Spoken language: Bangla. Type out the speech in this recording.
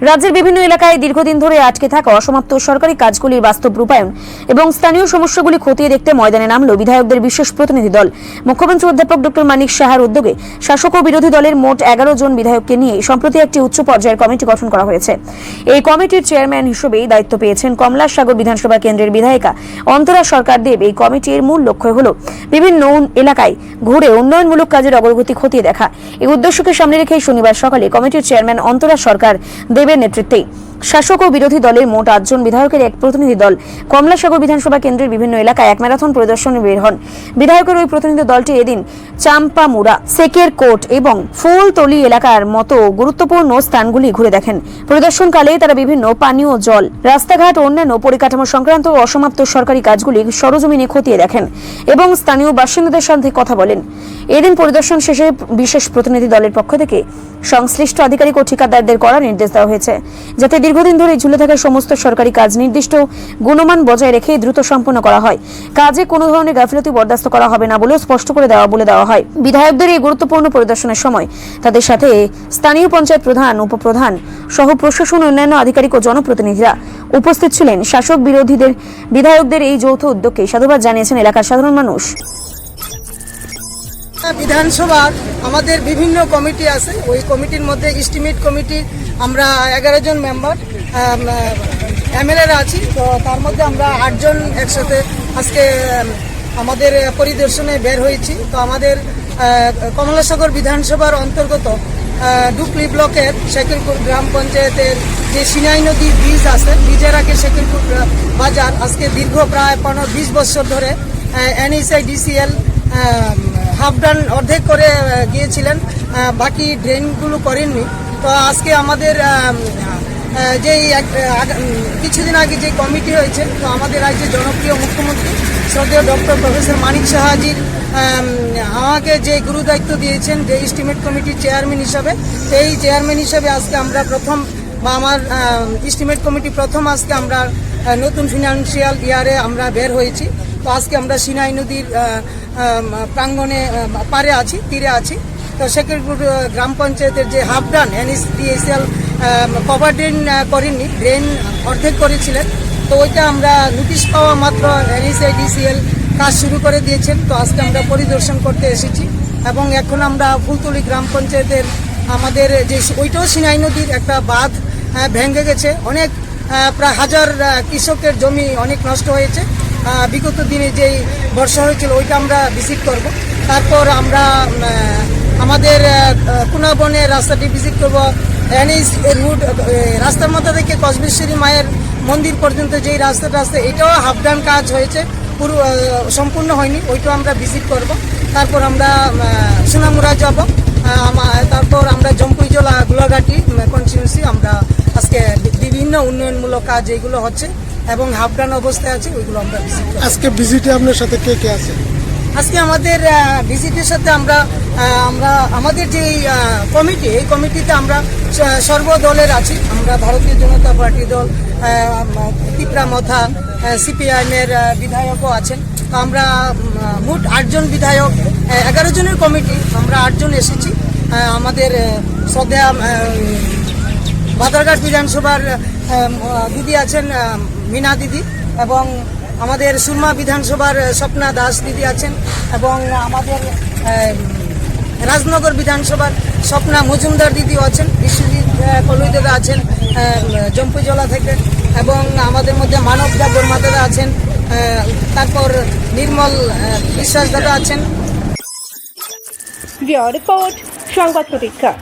রাজ্যের বিভিন্ন এলাকায় দীর্ঘদিন ধরে আটকে থাকা অসমাপ্ত সরকারি কাজগুলির বাস্তব রূপায়ণ এবং স্থানীয় সমস্যাগুলি খতিয়ে দেখতে ময়দানে নামল বিধায়কদের বিশেষ প্রতিনিধি দল। মুখ্যমন্ত্রী অধ্যাপক ডক্টর মানিক সাহার উদ্যোগে শাসক ও বিরোধী দলের মোট 11 জন বিধায়ককে নিয়ে সম্প্রতি একটি উচ্চ পর্যায়ের কমিটি গঠন করা হয়েছে। এই কমিটির চেয়ারম্যান হিসেবে দায়িত্ব পেয়েছেন কমলাসাগর বিধানসভা কেন্দ্রের বিধায়িকা অন্তরা সরকার দেব। এই কমিটির মূল লক্ষ্য হল বিভিন্ন এলাকায় ঘুরে উন্নয়নমূলক কাজের অগ্রগতি খতিয়ে দেখা। এই উদ্দেশ্যকে সামনে রেখে শনিবার সকালে কমিটির চেয়ারম্যান অন্তরা সরকার দেবের নেতৃত্বে শাসক ও বিরোধী দলের মোট 8 জন বিধায়কের এক প্রতিনিধি দল কমলাসাগর বিধানসভা কেন্দ্রের বিভিন্ন এলাকায় এক ম্যারাথন পরিদর্শনে বের হন। বিধায়কের ওই প্রতিনিধি দলটি এদিন চাম্পামুড়া, সেকের কোট এবং ফুলতলি এলাকার মতো গুরুত্বপূর্ণ স্থানগুলি ঘুরে দেখেন। পরিদর্শনকালে তারা বিভিন্ন পানীয় জল, রাস্তাঘাট ও অন্যান্য পরিকাঠামো সংক্রান্ত অসমাপ্ত সরকারি কাজগুলি সরজমিনে খতিয়ে দেখেন এবং স্থানীয় বাসিন্দাদের সাথে কথা বলেন। এদিন পরিদর্শন শেষে বিশেষ প্রতিনিধি দলের পক্ষ থেকে সংশ্লিষ্ট আধিকারিক ও ঠিকাদারদের করা নির্দেশ দেওয়া হয়েছে, যাতে দীর্ঘদিন ধরে ঝুলে থাকা সমস্ত সরকারি কাজ নির্দিষ্ট গুণমান বজায় রেখে দ্রুত সম্পন্ন করা হয়। কাজে কোনো ধরনের গাফিলতি বরদাস্ত করা হবে না বলেও স্পষ্ট করে দেওয়া হয়। বিধায়কদের এই গুরুত্বপূর্ণ পরিদর্শনের সময় তাদের সাথে স্থানীয় পঞ্চায়েত প্রধান, উপপ্রধান সহ প্রশাসন, অন্যান্য আধিকারিক ও জনপ্রতিনিধিরা উপস্থিত ছিলেন। শাসক বিরোধীদের বিধায়কদের এই যৌথ উদ্যোগকে সাধুবাদ জানিয়েছেন এলাকার সাধারণ মানুষ। বিধানসভার আমাদের বিভিন্ন কমিটি আছে, ওই কমিটির মধ্যে এস্টিমেট কমিটি আমরা 11 জন মেম্বার এমএলএরা আছি। তো তার মধ্যে আমরা 8 জন একসাথে আজকে আমাদের পরিদর্শনে বের হয়েছি। তো আমাদের কমলাসাগর বিধানসভার অন্তর্গত ডুকলি ব্লকের শেখিরপুর গ্রাম পঞ্চায়েতের যে সিনাই নদীর ব্রিজ আছে, ব্রিজের আগে শেখিরপুর বাজার আজকে দীর্ঘ প্রায় 15-20 বছর ধরে NHIDCL হাফ ডান অর্ধেক করে গিয়েছিলেন, বাকি ড্রেনগুলো করেননি। তো আজকে আমাদের যেই কিছুদিন আগে যে কমিটি হয়েছে, তো আমাদের রাজ্যের জনপ্রিয় মুখ্যমন্ত্রী শ্রদ্ধেয় ডক্টর প্রফেসর মানিক সাহাজির আমাকে যে গুরুদায়িত্ব দিয়েছেন যে এস্টিমেট কমিটির চেয়ারম্যান হিসাবে, সেই চেয়ারম্যান হিসাবে আজকে আমরা প্রথম আমার এস্টিমেট কমিটি প্রথম আজকে আমরা নতুন ফিনান্সিয়াল ইয়ারে আমরা বের হয়েছি। তো আজকে আমরা সিনাই নদীর প্রাঙ্গণে তীরে আছি। তো শেখিরপুর গ্রাম পঞ্চায়েতের যে হাফ ডান NHDCL কভার ড্রেন করেননি, ড্রেন অর্ধেক করেছিলেন। তো ওইটা আমরা নোটিশ পাওয়া মাত্র NHIDCL কাজ শুরু করে দিয়েছেন। তো আজকে আমরা পরিদর্শন করতে এসেছি এবং এখন আমরা ফুলতলি গ্রাম পঞ্চায়েতের আমাদের যে ওইটাও সিনাই নদীর একটা বাঁধ ভেঙে গেছে, অনেক প্রায় 1000 কৃষকের জমি অনেক নষ্ট হয়েছে। বিগত দিনে যেই বর্ষা হয়েছিল ওইটা আমরা ভিজিট করব। তারপর আমরা আমাদের কুনাবনের রাস্তাটি ভিজিট করব। NH রুট রাস্তার মধ্যে থেকে কসবেশ্বরী মায়ের মন্দির পর্যন্ত যেই রাস্তাটা আছে, এটাও হাফ ডান কাজ হয়েছে, পুরো সম্পূর্ণ হয়নি, ওইটাও আমরা ভিজিট করব। তারপর আমরা সোনামুড়া যাব, তারপর আমরা জম্পুইজলা গোলাঘাটি কনস্টিটিউয়েন্সি আমরা আজকে বিভিন্ন উন্নয়নমূলক কাজ এইগুলো হচ্ছে এবং হাফ ডান অবস্থায় আছে, ওইগুলো আমরা ভিজিট করব। আজকে ভিজিটে আপনার সাথে কে কে আছে? আজকে আমাদের ভিজিটের সাথে আমরা আমাদের যে কমিটি, এই কমিটিতে আমরা সর্বদলের আছি। আমরা ভারতীয় জনতা পার্টি দল, ত্রিপুরা মথা, CPIM-এর বিধায়কও আছেন। তো আমরা মোট 8 জন বিধায়ক, 11 জনের কমিটি, আমরা 8 জন এসেছি। আমাদের শ্রদ্ধা বাদারঘাট বিধানসভার দিদি আছেন মিনা দিদি, এবং আমাদের সুরমা বিধানসভার স্বপ্না দাস দিদি আছেন, এবং আমাদের রাজনগর বিধানসভার স্বপ্না মজুমদার দিদিও আছেন, বিশ্বজিৎ কলুই দাদা আছেন জম্পুইজলা থেকে, এবং আমাদের মধ্যে মানব দেববর্মা দাদা আছেন, তারপর নির্মল বিশ্বাস দাদা আছেন। রিপোর্ট সংবাদ প্রতীক্ষা।